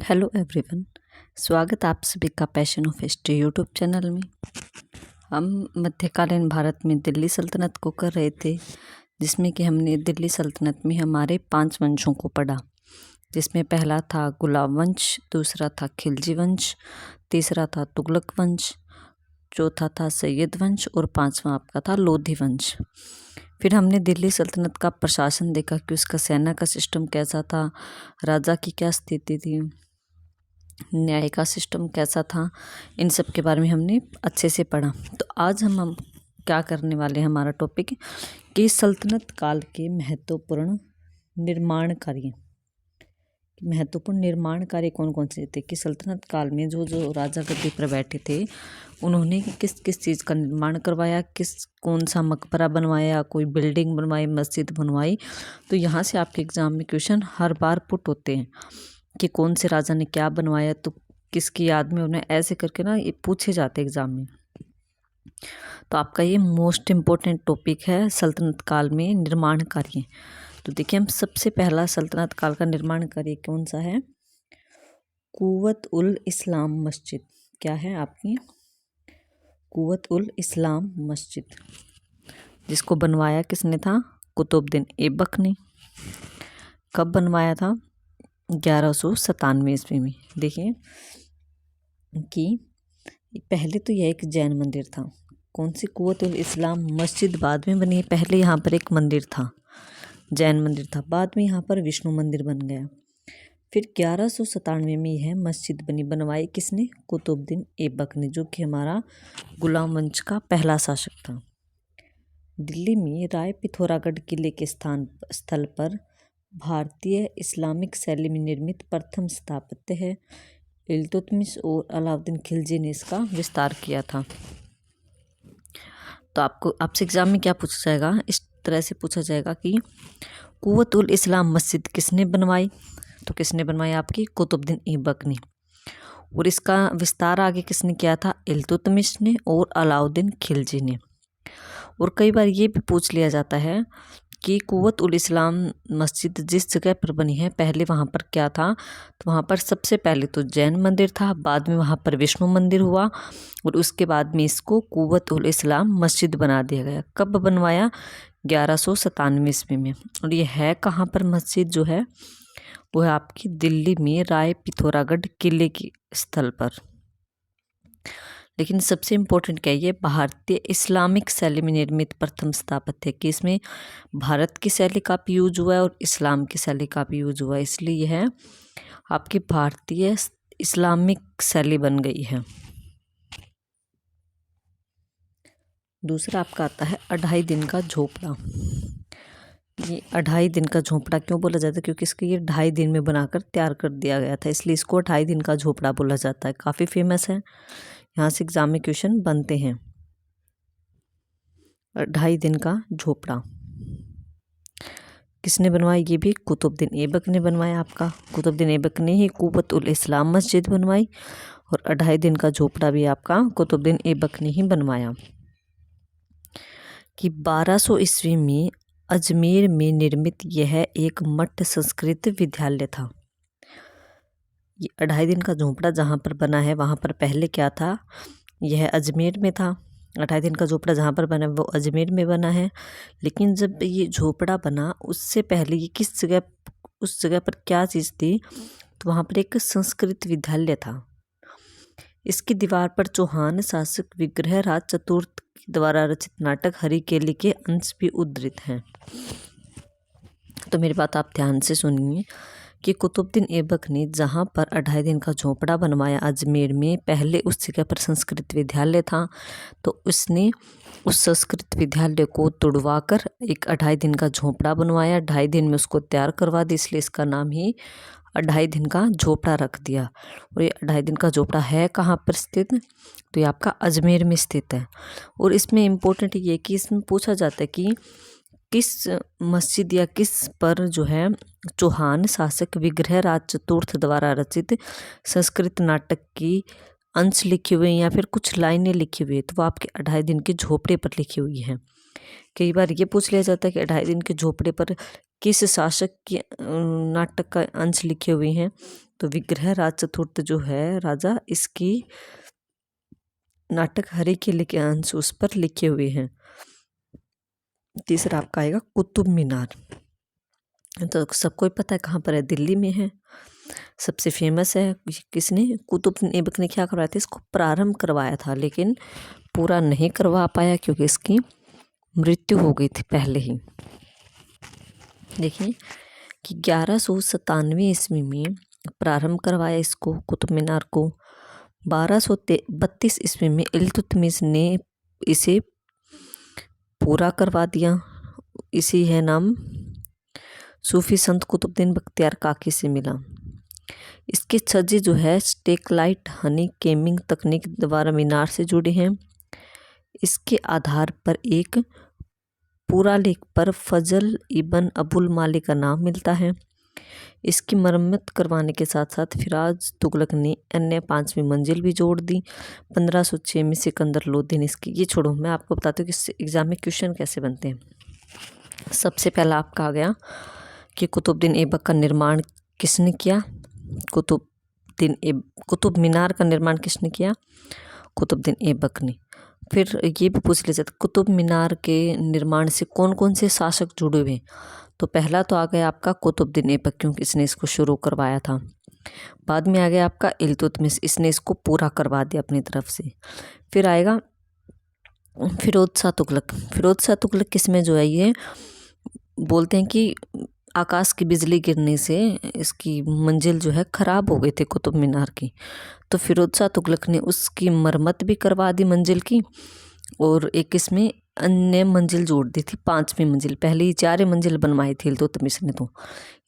Hello everyone, स्वागत आप सभी का passion of history YouTube channel में। हम मध्यकालीन भारत में दिल्ली सल्तनत को कर रहे थे, जिसमें कि हमने दिल्ली सल्तनत में हमारे 5 वंशों को पढ़ा, जिसमें पहला था गुलाब वंश, दूसरा था खिलजी वंश, तीसरा था तुगलक वंश, चौथा था सैयद वंश और 5वां आपका था लोधी वंश। फिर हमने दिल्ली सल्तनत का प्रशासन देखा कि उसका सेना का सिस्टम कैसा था, राजा की क्या स्थिति थी, न्याय का सिस्टम कैसा था, इन सब के बारे में हमने अच्छे से पढ़ा। तो आज हम क्या करने वाले हैं, हमारा टॉपिक कि सल्तनत काल के महत्वपूर्ण निर्माण कार्य कौन कौन से थे, कि सल्तनत काल में जो जो राजा गद्दी पर बैठे थे उन्होंने किस किस चीज़ का निर्माण करवाया, कौन सा मकबरा बनवाया, कोई बिल्डिंग बनवाई, मस्जिद बनवाई। तो यहाँ से आपके एग्जाम में क्वेश्चन हर बार पुट होते हैं कि कौन से राजा ने क्या बनवाया, तो किसकी याद में उन्हें, ऐसे करके ना ये पूछे जाते एग्जाम में। तो आपका ये मोस्ट इम्पोर्टेंट टॉपिक है सल्तनत काल में निर्माण कार्य। तो देखिए, हम सबसे पहला सल्तनत काल का निर्माण कार्य कौन सा है, कुव्वत उल इस्लाम मस्जिद। क्या है आपकी कुव्वत उल इस्लाम मस्जिद, जिसको बनवाया किसने था, कुतुबुद्दीन ऐबक ने। कब बनवाया था, 1197 ईस्वी में। देखिए कि पहले तो यह एक जैन मंदिर था। कौन सी कुव्वत उल इस्लाम मस्जिद बाद में बनी है, पहले यहाँ पर एक मंदिर था, जैन मंदिर था, बाद में यहाँ पर विष्णु मंदिर बन गया। फिर 1197 में यह मस्जिद बनवाई किसने, कुतुबुद्दीन ऐबक ने, जो कि हमारा गुलाम वंश का पहला शासक था। दिल्ली में राय पिथौरागढ़ किले के स्थल पर भारतीय इस्लामिक शैली में निर्मित प्रथम स्थापत्य है। इल्तुतमिश और अलाउद्दीन खिलजी ने इसका विस्तार किया था। तो आपसे एग्जाम में क्या पूछा जाएगा, इस तरह से पूछा जाएगा कि कुव्वत उल इस्लाम मस्जिद किसने बनवाई, तो किसने बनवाई, आपकी कुतुबुद्दीन ऐबक ने। और इसका विस्तार आगे किसने किया था, इल्तुतमिश ने और अलाउद्दीन खिलजी ने। और कई बार ये भी पूछ लिया जाता है कि कुव्वत उल इस्लाम मस्जिद जिस जगह पर बनी है, पहले वहाँ पर क्या था, तो वहाँ पर सबसे पहले तो जैन मंदिर था, बाद में वहाँ पर विष्णु मंदिर हुआ और उसके बाद में इसको कुव्वत उल इस्लाम मस्जिद बना दिया गया। कब बनवाया, 1197 ईस्वी में। और ये है कहाँ पर मस्जिद जो है, वो है आपकी दिल्ली में राय पिथौरागढ़ किले के स्थल पर। लेकिन सबसे इम्पोर्टेंट क्या है, ये भारतीय इस्लामिक शैली में निर्मित प्रथम स्थापत्य है, कि इसमें भारत की शैली का भी यूज हुआ है और इस्लाम की शैली का भी यूज हुआ है, इसलिए यह आपकी भारतीय इस्लामिक शैली बन गई है। दूसरा आपका आता है 2.5 दिन का झोपड़ा। ये 2.5 दिन का झोपड़ा क्यों बोला जाता है, क्योंकि इसको ये 2.5 दिन में बनाकर तैयार कर दिया गया था, इसलिए इसको 2.5 दिन का झोपड़ा बोला जाता है। काफ़ी फेमस है, यहाँ से एग्जाम में क्वेश्चन बनते हैं। 2.5 दिन का झोपड़ा किसने बनवाया, ये भी कुतुबुद्दीन ऐबक ने बनवाया। आपका कुतुबुद्दीन ऐबक ने ही कुव्वत उल इस्लाम मस्जिद बनवाई और 2.5 दिन का झोपड़ा भी आपका कुतुबुद्दीन ऐबक ने ही बनवाया। कि 1200 ईस्वी में अजमेर में निर्मित यह एक मठ संस्कृत विद्यालय था। ये 2.5 दिन का झोपड़ा जहाँ पर बना है, वहाँ पर पहले क्या था, यह अजमेर में था। 2.5 दिन का झोपड़ा जहाँ पर बना है वो अजमेर में बना है। लेकिन जब ये झोपड़ा बना उससे पहले ये किस जगह, उस जगह पर क्या चीज़ थी, तो वहाँ पर एक संस्कृत विद्यालय था। इसकी दीवार पर चौहान शासक विग्रहराज चतुर्थ द्वारा रचित नाटक हरिकेली के अंश भी उद्धृत हैं। तो मेरी बात आप ध्यान से सुनिए कि कुतुबुद्दीन ऐबक ने जहाँ पर 2.5 दिन का झोपड़ा बनवाया अजमेर में, पहले उस जगह पर संस्कृत विद्यालय था, तो उसने उस संस्कृत विद्यालय को तुड़वाकर एक 2.5 दिन का झोपड़ा बनवाया, 2.5 दिन में उसको तैयार करवा दी, इसलिए इसका नाम ही 2.5 दिन का झोपड़ा रख दिया। और ये 2.5 दिन का झोपड़ा है कहाँ पर स्थित, तो ये आपका अजमेर में स्थित है। और इसमें इम्पोर्टेंट ये कि इसमें पूछा जाता है कि किस मस्जिद या किस पर जो है चौहान शासक विग्रहराज चतुर्थ द्वारा रचित संस्कृत नाटक की अंश लिखी हुई या फिर कुछ लाइनें लिखी हुई है, तो वो आपके 2.5 दिन के झोपड़े पर लिखी हुई है। कई बार ये पूछ लिया जाता है कि 2.5 दिन के झोपड़े पर किस शासक की नाटक का अंश लिखे हुए हैं, तो विग्रह राज चतुर्थ जो है राजा, इसकी नाटक हरि के लिखे अंश उस पर लिखे हुए हैं। तीसरा आपका आएगा कुतुब मीनार। तो सबको ही पता है कहाँ पर है, दिल्ली में है, सबसे फेमस है। किसने, कुतुब ऐबक ने क्या करवाया था, इसको प्रारंभ करवाया था, लेकिन पूरा नहीं करवा पाया क्योंकि इसकी मृत्यु हो गई थी पहले ही। देखिए कि 1197 ईस्वी में प्रारंभ करवाया इसको, कुतुब मीनार को। 1232 ईस्वी में इल्तुतमिश ने इसे पूरा करवा दिया। इसी है नाम सूफी संत कुतुबुद्दीन बख्तियार काकी से मिला। इसके छज्जे जो है स्टेकलाइट हनी केमिंग तकनीक द्वारा मीनार से जुड़े हैं। इसके आधार पर एक पूरा लेख पर फजल इबन अबुल मालिक का नाम मिलता है। इसकी मरम्मत करवाने के साथ साथ फिराज तुगलक ने अन्य 5वीं मंजिल भी जोड़ दी। 1506 में सिकंदर लोदी ने इसकी, ये छोड़ो मैं आपको बताती हूँ कि एग्जाम में क्वेश्चन कैसे बनते हैं। सबसे पहला आपका आ गया कि कुतुबुद्दीन ऐबक का निर्माण किसने किया, कुतुब मीनार का निर्माण किसने किया, कुतुबुद्दीन ऐबक ने। फिर ये भी पूछ लिया जाता कुतुब मीनार के निर्माण से कौन कौन से शासक जुड़े हुए। तो पहला तो आ गया आपका कुतुबुद्दीन ऐबक, क्योंकि इसने इसको शुरू करवाया था। बाद में आ गया आपका इल्तुतमिश, इसने इसको पूरा करवा दिया अपनी तरफ से। फिर आएगा फिरोज शाह तुगलक। फिरोज शाह तुगलक किसमें जो है, ये बोलते हैं कि आकाश की बिजली गिरने से इसकी मंजिल जो है ख़राब हो गई थी कुतुब मीनार की। तो फिरोज शाह तुगलक ने उसकी मरम्मत भी करवा दी मंजिल की, और एक इसमें अन्य मंजिल जोड़ दी थी, 5वीं मंजिल। पहले ही 4 मंजिल बनवाई थी इल्तुतमिश ने, तो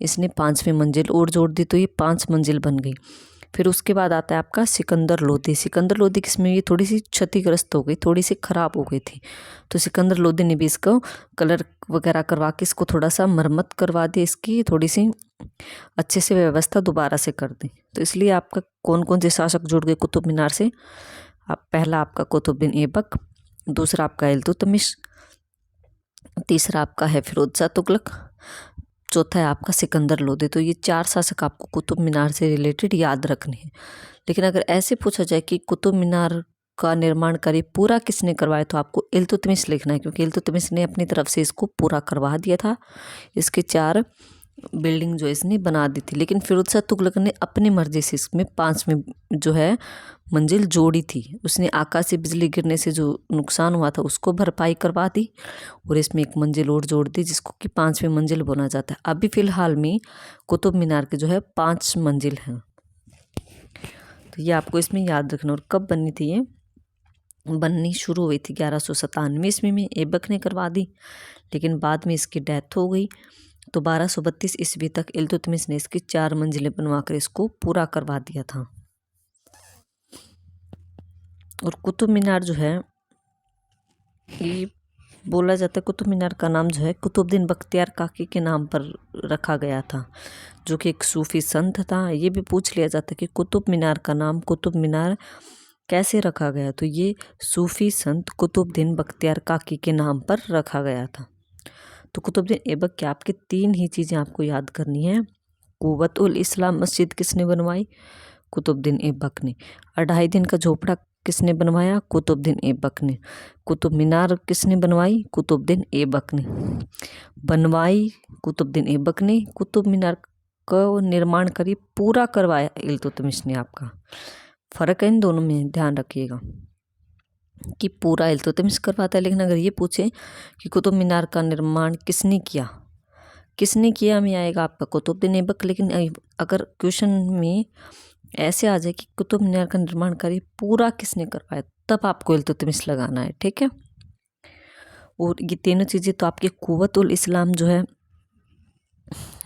इसने 5वीं मंजिल और जोड़ दी, तो ये 5 मंजिल बन गई। फिर उसके बाद आता है आपका सिकंदर लोदी। सिकंदर लोदी किसमें, ये थोड़ी सी क्षतिग्रस्त हो गई, थोड़ी सी ख़राब हो गई थी, तो सिकंदर लोदी ने भी इसको कलर वगैरह करवा के इसको थोड़ा सा मरम्मत करवा दी, इसकी थोड़ी सी अच्छे से व्यवस्था दोबारा से कर दी। तो इसलिए आपका कौन कौन से शासक जुड़ गए कुतुब मीनार से, पहला आपका कुतुबुद्दीन ऐबक, दूसरा आपका इल्तुतमिश, तीसरा आपका है फिरोज शाह तुगलक, चौथा है आपका सिकंदर लोदी। तो ये 4 शासक आपको कुतुब मीनार से रिलेटेड याद रखने हैं। लेकिन अगर ऐसे पूछा जाए कि कुतुब मीनार का निर्माण कार्य पूरा किसने करवाया, तो आपको इल्तुतमिश लिखना है, क्योंकि इल्तुतमिश ने अपनी तरफ से इसको पूरा करवा दिया था। इसके 4 बिल्डिंग जो इसने बना दी थी, लेकिन फिरोज शाह तुगलक ने अपनी मर्जी से इसमें 5वीं जो है मंजिल जोड़ी थी। उसने आकाश से बिजली गिरने से जो नुकसान हुआ था उसको भरपाई करवा दी, और इसमें एक मंजिल और जोड़ दी जिसको कि 5वीं मंजिल बोला जाता है। अभी फिलहाल में कुतुब मीनार के जो है 5 मंजिल हैं। तो ये आपको इसमें याद रखना। और कब बनी थी, ये बननी शुरू हुई थी 1197 ईस्वी में, ऐबक ने करवा दी, लेकिन बाद में इसकी डेथ हो गई। तो 1232 ईस्वी तक इल्तुतमिश ने इसकी 4 मंजिलें बनवाकर इसको पूरा करवा दिया था। और कुतुब मीनार जो है, ये बोला जाता है कुतुब मीनार का नाम जो है कुतुबुद्दीन बख्तियार काकी के नाम पर रखा गया था, जो कि एक सूफी संत था। ये भी पूछ लिया जाता है कि कुतुब मीनार का नाम कुतुब मीनार कैसे रखा गया, तो ये सूफी संत कुतुबुद्दीन बख्तियार काकी के नाम पर रखा गया था। तो कुतुबुद्दीन ऐबक के आपके 3 ही चीज़ें आपको याद करनी है। कुव्वत उल इस्लाम मस्जिद किसने बनवाई, कुतुबुद्दीन ऐबक ने। 2.5 दिन का झोपड़ा किसने बनवाया, कुतुबुद्दीन ऐबक ने। कुतुब मीनार किसने बनवाई, कुतुबुद्दीन ऐबक ने बनवाई, कुतुबुद्दीन ऐबक ने। कुतुब मीनार का निर्माण करी पूरा करवाया इल्तुतमिश ने। आपका फ़र्क है इन दोनों में, ध्यान रखिएगा कि पूरा इल्तुतमिश करवाता है, लेकिन अगर ये पूछे कि कुतुब मीनार का निर्माण किसने किया, किसने किया में आएगा आपका कुतुबुद्दीन ऐबक। लेकिन अगर क्वेश्चन में ऐसे आ जाए कि कुतुब मीनार का निर्माण कार्य पूरा किसने करवाया, तब आपको इल्तुतमिश लगाना है, ठीक है। और ये तीनों चीज़ें तो आपके कुव्वत उल इस्लाम जो है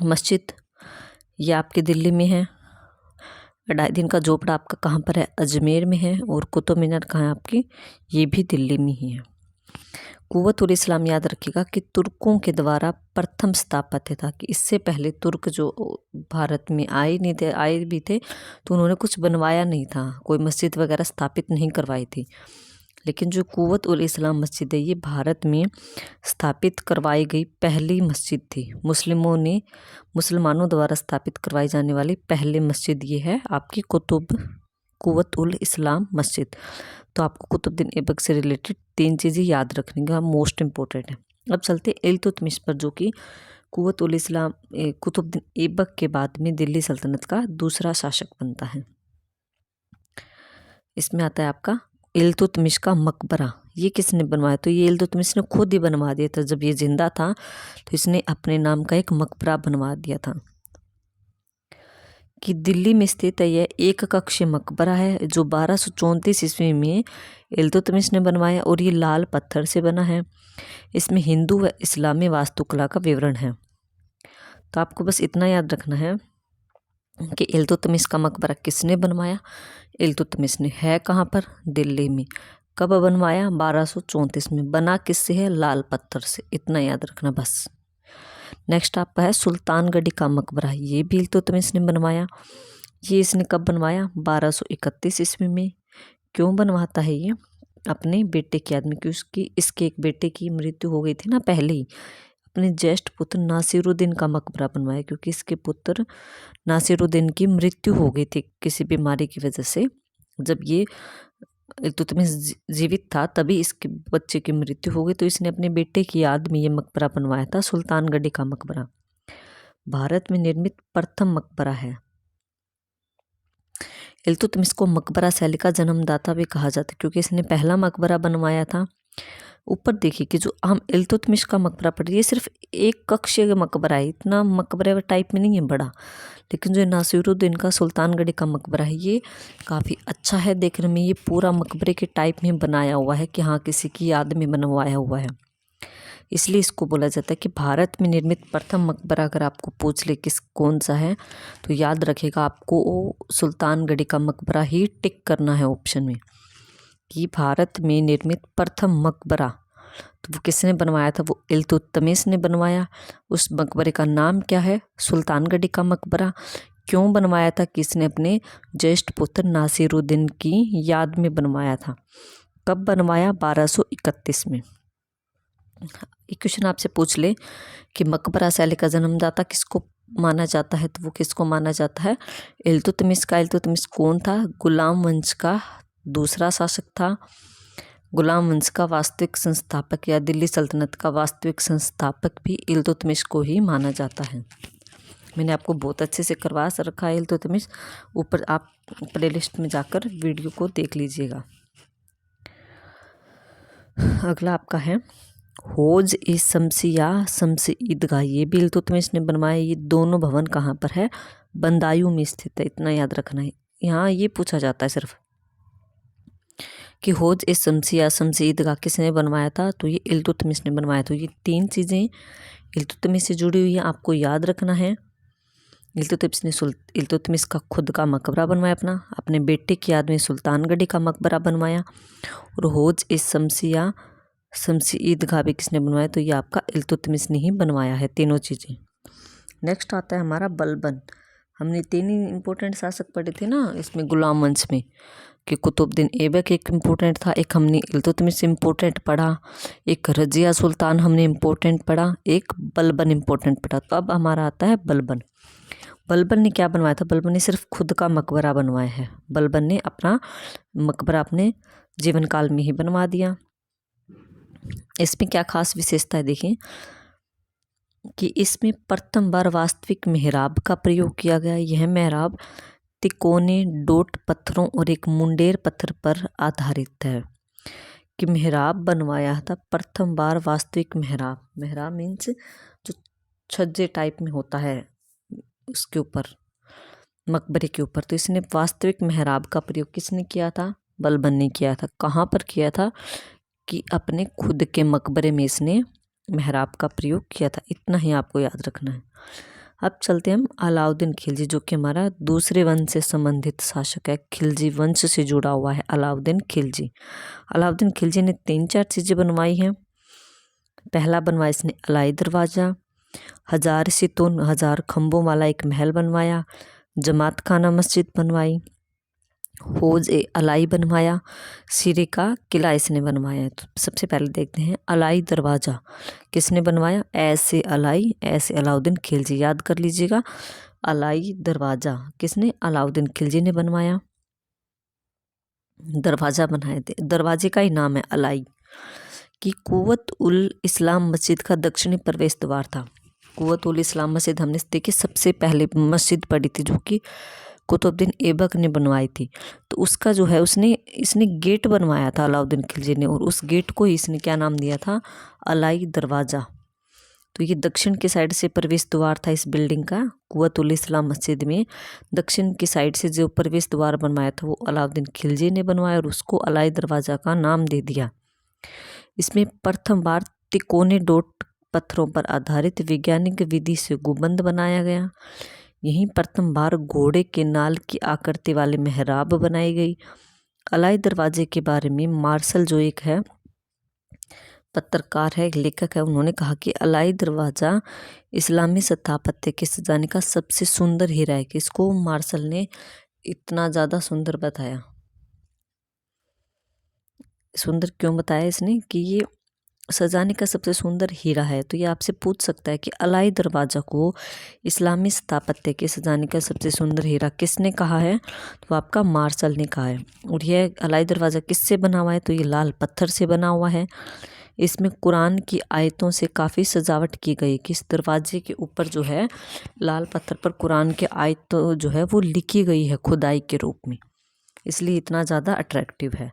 मस्जिद, ये आपके दिल्ली में है। 2.5 दिन का झोपड़ा आपका कहाँ पर है, अजमेर में है। और कुतुब मीनार कहाँ है आपकी, ये भी दिल्ली में ही है। कुव्वत उल इस्लाम याद रखिएगा कि तुर्कों के द्वारा प्रथम स्थापित था, कि इससे पहले तुर्क जो भारत में आए नहीं थे, आए भी थे तो उन्होंने कुछ बनवाया नहीं था, कोई मस्जिद वगैरह स्थापित नहीं करवाई थी। लेकिन जो कुव्वत उल इस्लाम मस्जिद है ये भारत में स्थापित करवाई गई पहली मस्जिद थी। मुसलमानों द्वारा स्थापित करवाई जाने वाली पहली मस्जिद ये है आपकी कुव्वत उल इस्लाम मस्जिद। तो आपको कुतुबुद्दीन ऐबक से रिलेटेड 3 चीज़ें याद रखनी का मोस्ट इम्पोर्टेंट है। अब चलते इल्तुतमिश पर, जो कि कुव्वत उल इस्लाम कुतुबुद्दीन ऐबक के बाद में दिल्ली सल्तनत का दूसरा शासक बनता है। इसमें आता है आपका इल्तुतमिश का मकबरा। ये किसने बनवाया? तो ये इल्तुतमिश ने खुद ही बनवा दिया था। जब ये जिंदा था तो इसने अपने नाम का एक मकबरा बनवा दिया था। कि दिल्ली में स्थित है यह एक कक्षीय मकबरा है जो 1234 ईस्वी में इल्तुतमिश ने बनवाया और ये लाल पत्थर से बना है। इसमें हिंदू व इस्लामी वास्तुकला का विवरण है। तो आपको बस इतना याद रखना है कि इल्तुतमिश का मकबरा किसने बनवाया। इल्तुतमिश ने है कहाँ पर? दिल्ली में। कब बनवाया? 1234 में। बना किससे है? लाल पत्थर से। इतना याद रखना बस। नेक्स्ट आपका है सुल्तानगढ़ी का मकबरा। ये भी इल्तुतमिश ने बनवाया। ये इसने कब बनवाया? 1231 ईस्वी में। क्यों बनवाता है ये? अपने बेटे की याद में, क्योंकि इसके एक बेटे की मृत्यु हो गई थी ना पहले ही। अपने ज्येष्ठ पुत्र नासिरुद्दीन का मकबरा बनवाया, क्योंकि इसके पुत्र नासिरुद्दीन की मृत्यु हो गई थी किसी बीमारी की वजह से। जब ये इल्तुतमिश जीवित था तभी इसके बच्चे की मृत्यु हो गई, तो इसने अपने बेटे की याद में ये मकबरा बनवाया था, सुल्तानगढ़ी का मकबरा। भारत में निर्मित प्रथम मकबरा है। इल्तुतमिश को मकबरा शैली का जन्मदाता भी कहा जाता है, क्योंकि इसने पहला मकबरा बनवाया था। ऊपर देखिए कि जो हम इल्तुतमिश का मकबरा पढ़ रहे, ये सिर्फ एक कक्षीय मकबरा है, इतना मकबरे टाइप में नहीं है बड़ा। लेकिन जो नासिरुद्दीन का सुल्तानगढ़ी का मकबरा है ये काफ़ी अच्छा है देखने में। ये पूरा मकबरे के टाइप में बनाया हुआ है कि हाँ किसी की याद में बनवाया हुआ है, इसलिए इसको बोला जाता है कि भारत में निर्मित प्रथम मकबरा। अगर आपको पूछ ले किस कौन सा है तो याद रखेगा आपको सुल्तानगढ़ी का मकबरा ही टिक करना है ऑप्शन में, कि भारत में निर्मित प्रथम मकबरा तो वो किसने बनवाया था? वो इल्तुतमिश ने बनवाया। उस मकबरे का नाम क्या है? सुल्तानगढ़ी का मकबरा। क्यों बनवाया था? किसने? अपने ज्येष्ठ पुत्र नासिरुद्दीन की याद में बनवाया था। कब बनवाया? 1231 में। एक क्वेश्चन आपसे पूछ ले कि मकबरा शैली का जन्मदाता किसको माना जाता है, तो वो किसको माना जाता है? इल्तुतमिश का। इल्तुतमिश कौन था? गुलाम वंश का दूसरा शासक था। गुलाम वंश का वास्तविक संस्थापक या दिल्ली सल्तनत का वास्तविक संस्थापक भी इल्तुतमिश को ही माना जाता है। मैंने आपको बहुत अच्छे से करवा रखा है इल्तुतमिश। ऊपर आप प्लेलिस्ट में जाकर वीडियो को देख लीजिएगा। अगला आपका है हौज ए शम्सी या शम्सी ईदगाह। ये भी इल्तुतमिश ने बनवाया। ये दोनों भवन कहाँ पर है? बदायूं में स्थित है, इतना याद रखना है। यहाँ ये पूछा जाता है सिर्फ कि हौज ए शम्सी या शम्सी ईदगाह किसने बनवाया था, तो ये इल्तुतमिश ने बनवाया। तो ये 3 चीज़ें इल्तुतमिश से जुड़ी हुई हैं, आपको याद रखना है। इल्तुतमिश का खुद का मकबरा बनवाया अपने बेटे की याद में सुल्तानगढ़ी का मकबरा बनवाया। और हौज ए शम्सी या शम्सी ईदगाह भी किसने बनवाया? तो ये आपका इल्तुतमिश ने ही बनवाया है, तीनों चीज़ें। नेक्स्ट आता है हमारा बलबन। हमने 3 ही इम्पोर्टेंट शासक पढ़े थे ना इसमें गुलाम वंश में, कि कुतुबुद्दीन ऐबक एक इम्पोर्टेंट था, एक हमने इल्तुतमिश इम्पोर्टेंट पढ़ा, एक रजिया सुल्तान हमने इम्पोर्टेंट पढ़ा, एक बलबन इम्पोर्टेंट पढ़ा। तो अब हमारा आता है बलबन। बलबन ने क्या बनवाया था? बलबन ने सिर्फ खुद का मकबरा बनवाया है। बलबन ने अपना मकबरा अपने जीवन काल में ही बनवा दिया। इसमें क्या खास विशेषता है देखिए कि इसमें प्रथम बार वास्तविक मेहराब का प्रयोग किया गया। यह मेहराब तिकोने डोट पत्थरों और एक मुंडेर पत्थर पर आधारित है। कि मेहराब बनवाया था प्रथम बार वास्तविक मेहराब। मेहराब मीन्स जो छज्जे टाइप में होता है उसके ऊपर, मकबरे के ऊपर। तो इसने वास्तविक मेहराब का प्रयोग किसने किया था? बलबन ने किया था। कहाँ पर किया था? कि अपने खुद के मकबरे में इसने मेहराब का प्रयोग किया था। इतना ही आपको याद रखना है। अब चलते हैं हम अलाउद्दीन खिलजी, जो कि हमारा दूसरे वंश से संबंधित शासक है। खिलजी वंश से जुड़ा हुआ है अलाउद्दीन खिलजी। अलाउद्दीन खिलजी ने 3-4 चीज़ें बनवाई हैं। पहला बनवाया इसने अलाई दरवाज़ा, 1000 सितून 1000 खम्भों वाला एक महल बनवाया, जमात खाना मस्जिद बनवाई, होज ए अलाई बनवाया, सीरी का किला इसने बनवाया। तो सबसे पहले देखते हैं अलाई दरवाज़ा किसने बनवाया, ऐसे अलाई ऐसे अलाउद्दीन खिलजी, याद कर लीजिएगा। अलाई दरवाज़ा किसने, अलाउद्दीन खिलजी ने बनवाया, दरवाज़ा बनाए थे। दरवाजे का ही नाम है अलाई। कि कुव्वत उल इस्लाम मस्जिद का दक्षिणी प्रवेश द्वार था। कुव्वत उल इस्लाम मस्जिद हमने देखी सबसे पहले मस्जिद पड़ी थी जो कि कुतुबुद्दीन ऐबक ने बनवाई थी। तो उसका जो है इसने गेट बनवाया था अलाउद्दीन खिलजी ने, और उस गेट को ही इसने क्या नाम दिया था, अलाई दरवाज़ा। तो ये दक्षिण की साइड से प्रवेश द्वार था इस बिल्डिंग का। कुव्वत उल इस्लाम मस्जिद में दक्षिण की साइड से जो प्रवेश द्वार बनवाया था वो अलाउद्दीन खिलजी ने बनवाया और उसको अलाई दरवाज़ा का नाम दे दिया। इसमें प्रथम बार तिकोने डोट पत्थरों पर आधारित वैज्ञानिक विधि से गुंबद बनाया गया। यहीं प्रथम बार घोड़े के नाल की आकृति वाले मेहराब बनाई गई। अलाई दरवाजे के बारे में मार्शल जो एक है पत्रकार है, लेखक है, उन्होंने कहा कि अलाई दरवाज़ा इस्लामी स्थापत्य के सजाने का सबसे सुंदर हीरा है। कि इसको मार्शल ने इतना ज़्यादा सुंदर बताया। सुंदर क्यों बताया इसने, कि ये सजाने का सबसे सुंदर हीरा है। तो ये आपसे पूछ सकता है कि अलाई दरवाज़ा को इस्लामी स्थापत्य के सजाने का सबसे सुंदर हीरा किसने कहा है, तो आपका मार्शल ने कहा है। और यह अलाई दरवाज़ा किससे बना हुआ है, तो ये लाल पत्थर से बना हुआ है। इसमें कुरान की आयतों से काफ़ी सजावट की गई। कि इस दरवाजे के ऊपर जो है लाल पत्थर पर कुरान की आयत जो है वो लिखी गई है खुदाई के रूप में, इसलिए इतना ज़्यादा अट्रैक्टिव है।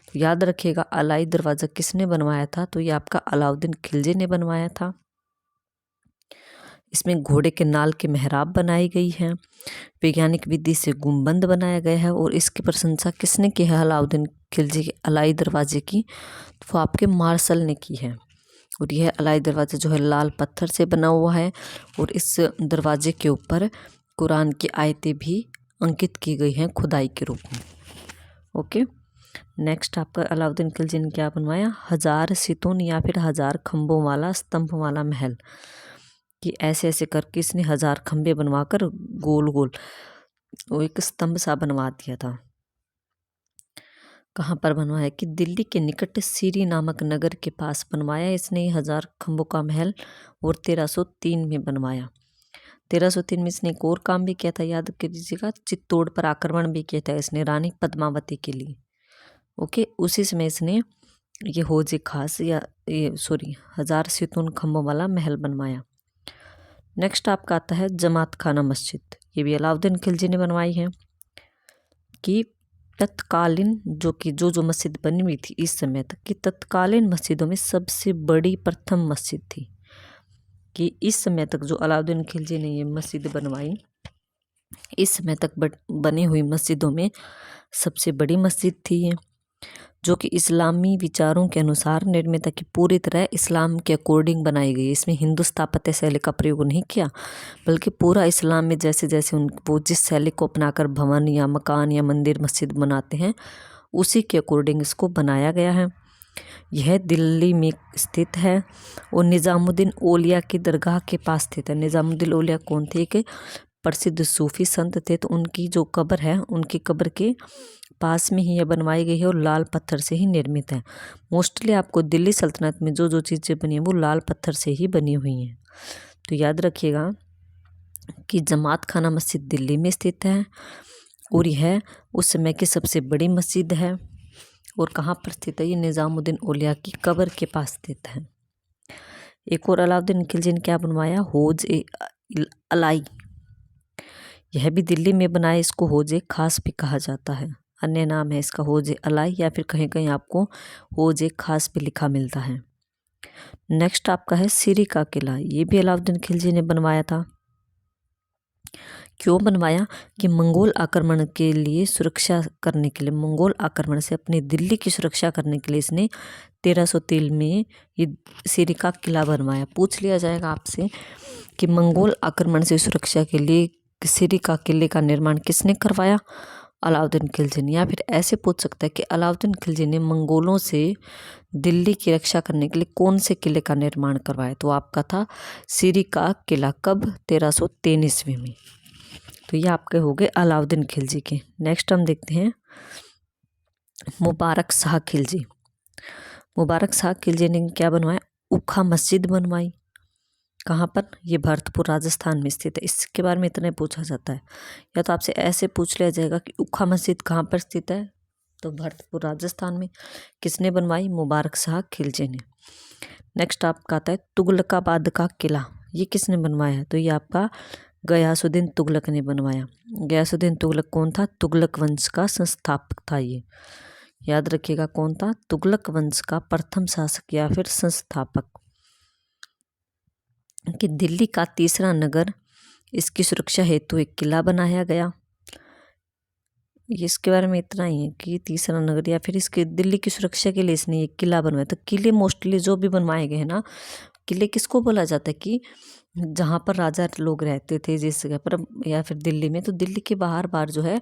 तो याद रखिएगा अलाई दरवाज़ा किसने बनवाया था, तो ये आपका अलाउद्दीन खिलजी ने बनवाया था। इसमें घोड़े के नाल की मेहराब बनाई गई है, वैज्ञानिक विधि से गुंबद बनाया गया है। और इसकी प्रशंसा किसने की है, अलाउद्दीन खिलजी के अलाई दरवाजे की, तो आपके मार्शल ने की है। और यह अलाई दरवाज़ा जो है लाल पत्थर से बना हुआ है और इस दरवाजे के ऊपर कुरान की आयतें भी अंकित की गई हैं खुदाई के रूप में। ओके, नेक्स्ट आपका अलाउद्दीन खिलजी ने क्या बनवाया, 1000 सितून या फिर 1000 खंभों वाला स्तंभ वाला महल। कि ऐसे ऐसे करके इसने 1000 खंभे बनवाकर गोल गोल वो एक स्तंभ सा बनवा दिया था। कहाँ पर बनवाया, कि दिल्ली के निकट सीरी नामक नगर के पास बनवाया इसने 1000 खंभों का महल, और 1303 में बनवाया। 1303 में इसने एक और काम भी किया था, याद कीजिएगा, चित्तौड़ पर आक्रमण भी किया था इसने रानी पद्मावती के लिए। ओके, उसी समय इसने ये हौज खास या ये 1000 सितून खंभों वाला महल बनवाया। नेक्स्ट आपका आता है जमात खाना मस्जिद। ये भी अलाउद्दीन खिलजी ने बनवाई है। कि तत्कालीन जो मस्जिद बनी हुई थी इस समय तक की तत्कालीन मस्जिदों में सबसे बड़ी प्रथम मस्जिद थी। कि इस समय तक जो अलाउद्दीन खिलजी ने ये मस्जिद बनवाई, इस समय तक बनी हुई मस्जिदों में सबसे बड़ी मस्जिद थी ये, जो कि इस्लामी विचारों के अनुसार निर्मित है। कि पूरी तरह इस्लाम के अकॉर्डिंग बनाई गई। इसमें हिंदू स्थापत्य शैली का प्रयोग नहीं किया, बल्कि पूरा इस्लाम में जैसे जैसे वो जिस शैली को अपनाकर भवन या मकान या मंदिर मस्जिद बनाते हैं उसी के अकॉर्डिंग इसको बनाया गया है। यह दिल्ली में स्थित है और निज़ामुद्दीन औलिया की दरगाह के पास स्थित है। निज़ामुद्दीन औलिया कौन थे, कि प्रसिद्ध सूफी संत थे। तो उनकी जो कब्र है उनकी कब्र के पास में ही यह बनवाई गई है और लाल पत्थर से ही निर्मित है। मोस्टली आपको दिल्ली सल्तनत में जो चीज़ें बनी हैं वो लाल पत्थर से ही बनी हुई हैं। तो याद रखिएगा कि जमात खाना मस्जिद दिल्ली में स्थित है और यह उस समय की सबसे बड़ी मस्जिद है। और कहाँ पर स्थित है, ये निज़ामुद्दीन औलिया की कब्र के पास स्थित है। एक और अलाउद्दीन खिलजी ने क्या बनवाया, हौज ए अलाई। यह भी दिल्ली में बनाया, इसको हौज ए खास भी कहा जाता है। अन्य नाम है इसका हौज ए अलाई, या फिर कहीं कहीं आपको हौज ए खास भी लिखा मिलता है। नेक्स्ट आपका है सीरी का किला। ये भी अलाउद्दीन खिलजी ने बनवाया था। क्यों बनवाया, कि मंगोल आक्रमण के लिए सुरक्षा करने के लिए, मंगोल आक्रमण से अपनी दिल्ली की सुरक्षा करने के लिए इसने 1303 में ये सीरी का किला बनवाया। पूछ लिया जाएगा आपसे कि मंगोल आक्रमण से सुरक्षा के लिए सीरी का किले का निर्माण किसने करवाया, अलाउद्दीन खिलजी ने। या फिर ऐसे पूछ सकता है कि अलाउद्दीन खिलजी ने मंगोलों से दिल्ली की रक्षा करने के लिए कौन से किले का निर्माण करवाया, तो आपका था सीरी का किला। कब, 1303 ईस्वी में। तो ये आपके हो गए अलाउद्दीन खिलजी के। नेक्स्ट हम देखते हैं मुबारक शाह खिलजी। मुबारक शाह खिलजी ने क्या बनवाया? उखा मस्जिद बनवाई। कहाँ पर? ये भरतपुर राजस्थान में स्थित है। इसके बारे में इतना ही पूछा जाता है, या तो आपसे ऐसे पूछ लिया जाएगा कि उखा मस्जिद कहाँ पर स्थित है, तो भरतपुर राजस्थान में। किसने बनवाई? मुबारक शाह खिलजी ने। नेक्स्ट आपका आता है तुगलकाबाद का किला। ये किसने बनवाया है? तो ये आपका गयासुद्दीन तुगलक ने बनवाया। गयासुद्दीन तुगलक कौन था? तुगलक वंश का संस्थापक था। ये याद रखिएगा, कौन था? तुगलक वंश का प्रथम शासक या फिर संस्थापक। कि दिल्ली का तीसरा नगर, इसकी सुरक्षा हेतु एक किला बनाया गया। इसके बारे में इतना ही है कि तीसरा नगर या फिर इसके दिल्ली की सुरक्षा के लिए इसने एक किला बनवाया। तो किले मोस्टली जो भी बनवाए गए हैं ना, किले किसको बोला जाता है? कि जहाँ पर राजा लोग रहते थे जिस जगह पर, या फिर दिल्ली में, तो दिल्ली के बाहर बाहर जो है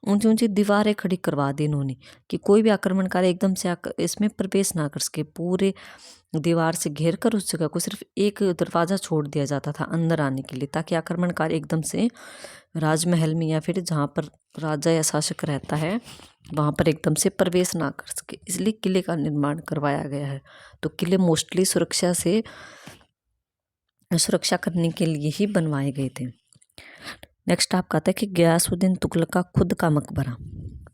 ऊंची ऊंची दीवारें खड़ी करवा दी इन्होंने, कि कोई भी आक्रमणकारी एकदम से इसमें प्रवेश ना कर सके। पूरे दीवार से घेर कर उस जगह को सिर्फ एक दरवाज़ा छोड़ दिया जाता था अंदर आने के लिए, ताकि आक्रमणकारी एकदम से राजमहल में या फिर जहाँ पर राजा या शासक रहता है वहाँ पर एकदम से प्रवेश ना कर सके। इसलिए किले का निर्माण करवाया गया है। तो किले मोस्टली सुरक्षा करने के लिए ही बनवाए गए थे। नेक्स्ट आपका आता है कि गयासुद्दीन तुगलक का खुद का मकबरा।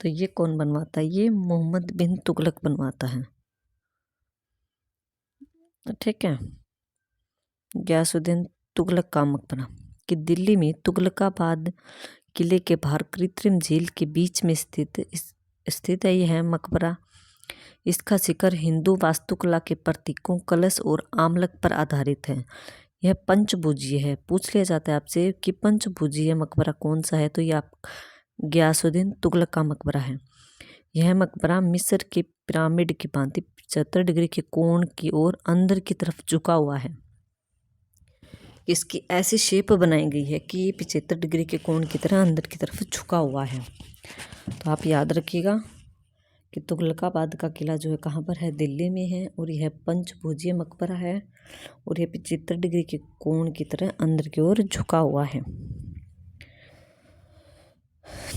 तो ये कौन बनवाता है? ये मोहम्मद बिन तुगलक बनवाता है। ठीक है, गयासुद्दीन तुगलक का मकबरा। कि दिल्ली में तुगलकाबाद किले के बाहर कृत्रिम झील के बीच में स्थित है यह मकबरा। इसका शिखर हिंदू वास्तुकला के प्रतीकों, कलश और आमलक पर आधारित है। यह पंचभुजीय है। पूछ लिया जाता है आपसे कि पंचभुजीय मकबरा कौन सा है, तो यह आप गयासुद्दीन तुगलक का मकबरा है। यह मकबरा मिस्र के पिरामिड की भांति 75 डिग्री के कोण की ओर अंदर की तरफ झुका हुआ है। इसकी ऐसी शेप बनाई गई है कि ये 75 डिग्री के कोण की तरह अंदर की तरफ झुका हुआ है। तो आप याद रखिएगा कि तुगलकाबाद का किला जो है कहाँ पर है? दिल्ली में है, और यह पंचभुजीय मकबरा है, और यह 75 डिग्री के कोण की तरह अंदर की ओर झुका हुआ है।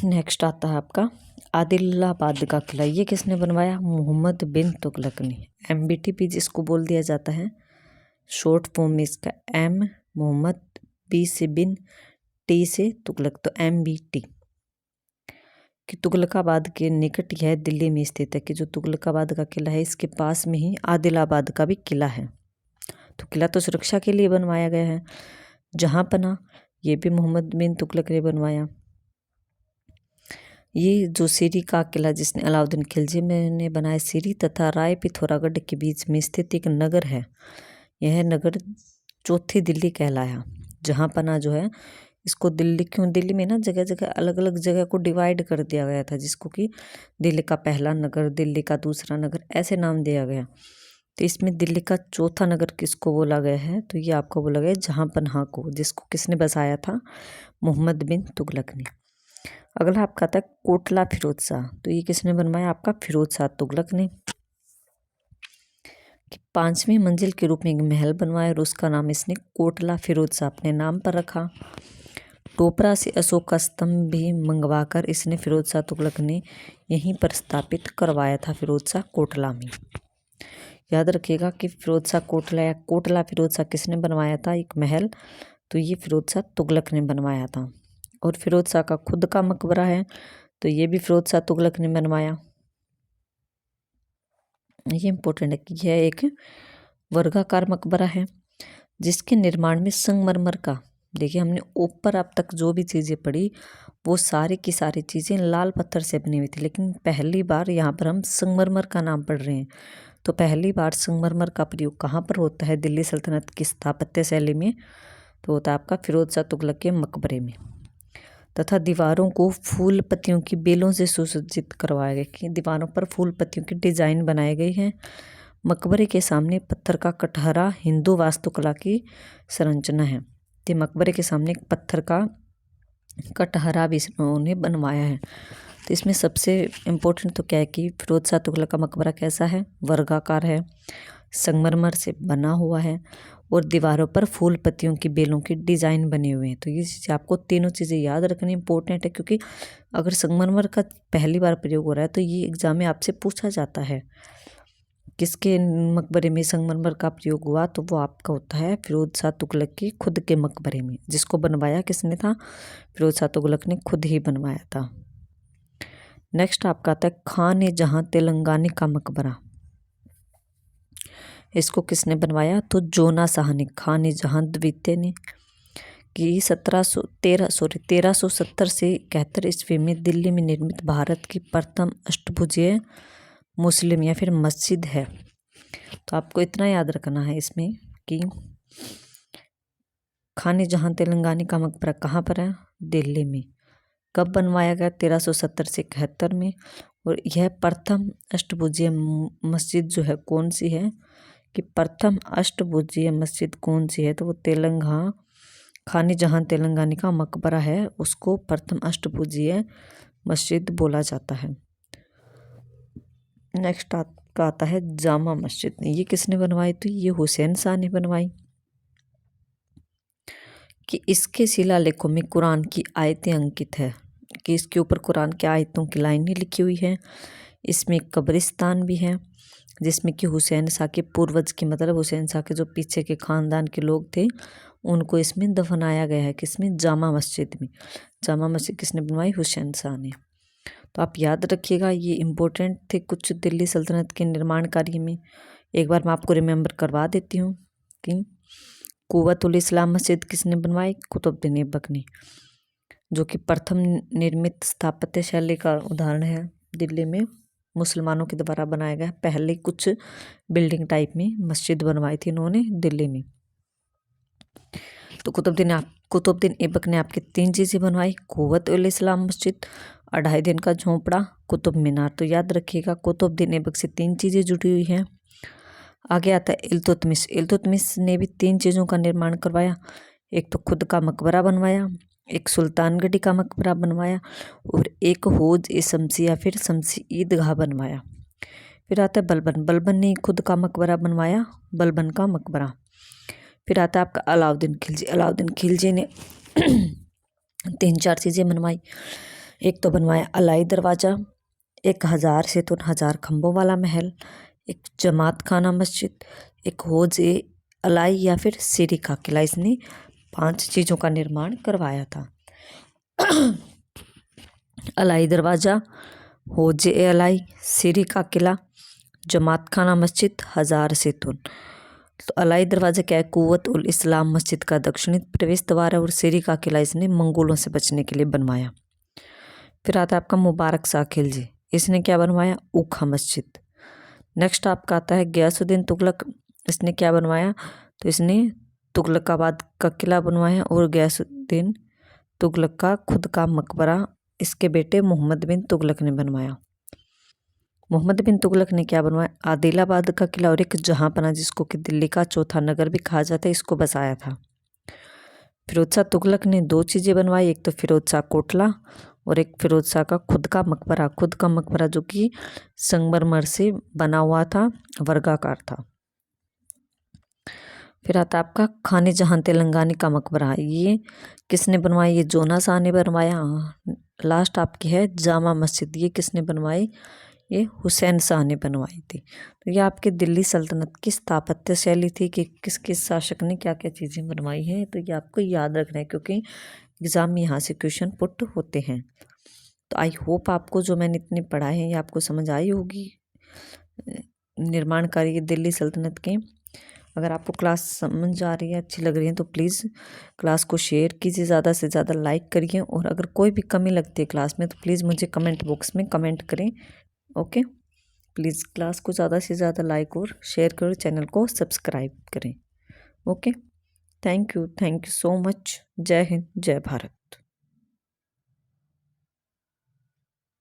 नेक्स्ट आता है आपका आदिलाबाद का किला। ये किसने बनवाया? मोहम्मद बिन तुगलक ने। MBT जिसको बोल दिया जाता है, शॉर्ट फॉर्म में इसका M मोहम्मद, B से बिन, T से तुगलक, तो MBT। कि तुगलकाबाद के निकट यह दिल्ली में स्थित है। कि जो तुगलकाबाद का किला है इसके पास में ही आदिलाबाद का भी किला है। तो किला तो सुरक्षा के लिए बनवाया गया है। जहाँ पना, ये भी मोहम्मद बिन तुगलक ने बनवाया। ये जो सीरी का किला जिसने अलाउद्दीन खिलजी ने बनाया, सीरी तथा राय पिथौरागढ़ के बीच में स्थित एक नगर है। यह नगर चौथी दिल्ली कहलाया। जहाँ पना जो है इसको दिल्ली, क्यों दिल्ली में ना जगह जगह अलग अलग जगह को डिवाइड कर दिया गया था, जिसको कि दिल्ली का पहला नगर, दिल्ली का दूसरा नगर, ऐसे नाम दिया गया। तो इसमें दिल्ली का चौथा नगर किसको बोला गया है? तो ये आपको बोला गया जहाँ पनाह को, जिसको किसने बसाया था? मोहम्मद बिन तुगलक ने। अगला आपका आता है कोटला फिरोज शाह। तो ये किसने बनवाया? आपका फिरोज शाह तुगलक ने। कि 5वीं मंजिल के रूप में एक महल बनवाया, और उसका नाम इसने कोटला फिरोज शाह अपने नाम पर रखा। टोपरा से अशोक का स्तंभ भी मंगवाकर इसने फिरोज शाह तुगलक ने यहीं पर स्थापित करवाया था, फिरोज शाह कोटला में। याद रखिएगा कि फिरोज शाह कोटला या कोटला फिरोज शाह किसने बनवाया था? एक महल, तो ये फिरोज शाह तुगलक ने बनवाया था। और फिरोज शाह का खुद का मकबरा है, तो ये भी फिरोज शाह तुगलक ने बनवाया। ये इम्पोर्टेंट है कि यह एक वर्गाकार मकबरा है, जिसके निर्माण में संगमरमर का, देखिए हमने ऊपर अब तक जो भी चीज़ें पढ़ी वो सारी की सारी चीज़ें लाल पत्थर से बनी हुई थी, लेकिन पहली बार यहाँ पर हम संगमरमर का नाम पढ़ रहे हैं। तो पहली बार संगमरमर का प्रयोग कहाँ पर होता है? दिल्ली सल्तनत की स्थापत्य शैली में, तो होता है आपका फिरोज शाह तुगलक के मकबरे में। तथा दीवारों को फूल पत्तियों की बेलों से सुसज्जित करवाया गया, कि दीवारों पर फूल पत्तियों की डिजाइन बनाए गए हैं। मकबरे के सामने पत्थर का कटहरा हिंदू वास्तुकला की संरचना है। तो मकबरे के सामने एक पत्थर का कटहरा भी उन्होंने बनवाया है। तो इसमें सबसे इम्पोर्टेंट तो क्या है कि फिरोज शाह तुगलक का मकबरा कैसा है? वर्गाकार है, संगमरमर से बना हुआ है, और दीवारों पर फूल पत्तियों की बेलों की डिज़ाइन बने हुए हैं। तो ये चीज़ें आपको तीनों चीज़ें याद रखनी इंपॉर्टेंट है, क्योंकि अगर संगमरमर का पहली बार प्रयोग हो रहा है तो ये एग्जाम में आपसे पूछा जाता है किसके मकबरे में संगमरमर का प्रयोग हुआ, तो वो आपका होता है फिरोज शाह तुगलक के खुद के मकबरे में, जिसको बनवाया किसने था, फिरोज शाह तुगलक ने खुद ही बनवाया था। नेक्स्ट आपका आता है खान ए जहां तेलंगानी का मकबरा। इसको किसने बनवाया, तो जोना शाह ने, खान ए जहां द्वितीय ने, कि 1370 से 71 ईस्वी में दिल्ली में निर्मित भारत की प्रथम अष्टभुजीय मुस्लिम या फिर मस्जिद है। तो आपको इतना याद रखना है इसमें कि खान ए जहां तेलंगानी का मकबरा कहाँ पर है, दिल्ली में। कब बनवाया गया, 1370 से 71 में। और यह प्रथम अष्टभुजीय मस्जिद जो है कौन सी है, कि प्रथम अष्टभुजीय मस्जिद कौन सी है, तो वो खान ए जहां तेलंगानी का मकबरा है, उसको प्रथम अष्टभुजीय मस्जिद बोला जाता है। नेक्स्ट आपका आता है जामा मस्जिद। ये किसने बनवाई, तो ये हुसैन शाह ने बनवाई। कि इसके शिलालेखों में कुरान की आयतें अंकित है, कि इसके ऊपर कुरान की आयतों की लाइनें लिखी हुई है। इसमें कब्रिस्तान भी है, जिसमें कि हुसैन शाह के पूर्वज की, मतलब हुसैन शाह के जो पीछे के खानदान के लोग थे उनको इसमें दफनाया गया है, किसमें, जामा मस्जिद में। जामा मस्जिद किसने बनवाई, हुसैन शाह ने। तो आप याद रखिएगा, ये इम्पोर्टेंट थे कुछ दिल्ली सल्तनत के निर्माण कार्य में। एक बार मैं आपको रिमेम्बर करवा देती हूँ कि कुव्वतुल इस्लाम मस्जिद किसने बनवाई, कुतुबुद्दीन ऐबक ने, जो कि प्रथम निर्मित स्थापत्य शैली का उदाहरण है। दिल्ली में मुसलमानों के द्वारा बनाया गया पहले कुछ बिल्डिंग टाइप में मस्जिद बनवाई थी इन्होंने दिल्ली में। तो कुतुबुद्दीन ऐबक ने आपके 3 चीज़ें बनवाई, कुव्वतुल इस्लाम मस्जिद, 2.5 दिन का झोंपड़ा, कुतुब मीनार। तो याद रखिएगा कुतुबुद्दीन ऐबक से 3 चीज़ें जुड़ी हुई हैं। आगे आता है इल्तुतमिश। इल्तुतमिश ने भी 3 चीज़ों का निर्माण करवाया, एक तो खुद का मकबरा बनवाया, एक सुल्तानगढ़ी का मकबरा बनवाया, और एक हौज ए शम्सी या फिर शम्सी ईदगाह बनवाया। फिर आता है बलबन। बलबन ने खुद का मकबरा बनवाया, बलबन का मकबरा। फिर आता है आपका अलाउद्दीन खिलजी। अलाउद्दीन खिलजी ने 3-4 चीज़ें बनवाई। एक तो बनवाया अलाई दरवाज़ा, एक 1000 सेतुन 1000 खम्भों वाला महल, एक जमात खाना मस्जिद, एक हौज ए अलाई या फिर सीरी का किला। इसने 5 चीज़ों का निर्माण करवाया था। अलाई दरवाज़ा, हौज ए अलाई, सीरी का किला, जमात खाना मस्जिद, 1000 सेतुन। तो अलाई दरवाज़ा क्या है, कुव्वत उल इस्लाम मस्जिद का दक्षिणी प्रवेश द्वार है, और सीरी का किला इसने मंगोलों से बचने के लिए बनवाया। फिर आता है आपका मुबारक शाह खिलजी। इसने क्या बनवाया, ऊखा मस्जिद। नेक्स्ट आपका आता है गयासुद्दीन तुगलक। इसने क्या बनवाया, तो इसने तुगलकाबाद का किला बनवाया, और गयासुद्दीन तुगलक का खुद का मकबरा इसके बेटे मोहम्मद बिन तुगलक ने बनवाया। मोहम्मद बिन तुगलक ने क्या बनवाया, आदिलाबाद का किला और एक जहांपना, जिसको कि दिल्ली का चौथा नगर भी कहा जाता है, इसको बसाया था। फिरोज शाह तुगलक ने 2 चीज़ें बनवाई, एक तो फिरोज शाह कोटला और एक फिरोज शाह का खुद का मकबरा। खुद का मकबरा जो कि संगमरमर से बना हुआ था, वर्गाकार था। फिर आता आपका खान जहां तेलंगानी का मकबरा। ये किसने बनवाया, ये जोना शाह ने बनवाया। लास्ट आपकी है जामा मस्जिद। ये किसने बनवाई, ये हुसैन शाह ने बनवाई थी। तो ये आपके दिल्ली सल्तनत की स्थापत्य शैली थी कि किस किस शासक ने क्या क्या चीज़ें बनवाई हैं। तो ये आपको याद रखना है, क्योंकि एग्ज़ाम में यहाँ से क्वेश्चन पुट होते हैं। तो आई होप आपको जो मैंने इतने पढ़ाए हैं ये आपको समझ आई होगी निर्माण कार्य दिल्ली सल्तनत के। अगर आपको क्लास समझ आ रही है, अच्छी लग रही है, तो प्लीज़ क्लास को शेयर कीजिए, ज़्यादा से ज़्यादा लाइक करिए, और अगर कोई भी कमी लगती है क्लास में तो प्लीज़ मुझे कमेंट बॉक्स में कमेंट करें। ओके, प्लीज़ क्लास को ज़्यादा से ज़्यादा लाइक और शेयर करें, चैनल को सब्सक्राइब करें। Okay, thank you so much. जय हिंद, जय भारत।